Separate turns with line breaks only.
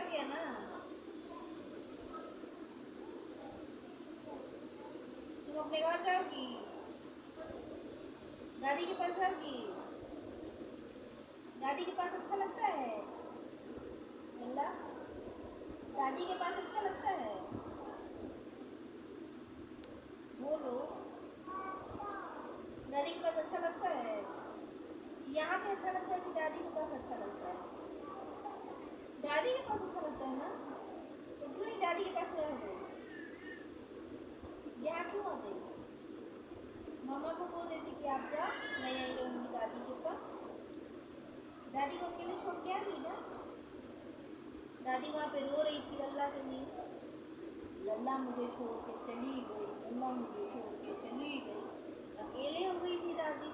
गया ना। तुम अपने घर जाओगी, दादी के पास जाओगी? दादी के पास अच्छा लगता है लल्ला? दादी के पास अच्छा लगता है? बोलो, दादी के पास अच्छा लगता है? यहाँ पे अच्छा लगता है कि दादी के पास अच्छा लगता है? दादी के पास अच्छा लगता है ना, तो क्यों नहीं दादी के पास रह गए? यहाँ क्यों आ गई? मम्मा को बोल देती कि आप जाओ, मैं यहीं रहूँगी दादी के पास। दादी को अकेले छोड़ के आ गई ना। दादी वहाँ पे रो रही थी लल्ला के लिए, लल्ला मुझे छोड़ के चली गई, लल्ला मुझे छोड़ के चली गई। अकेले हो गई थी दादी।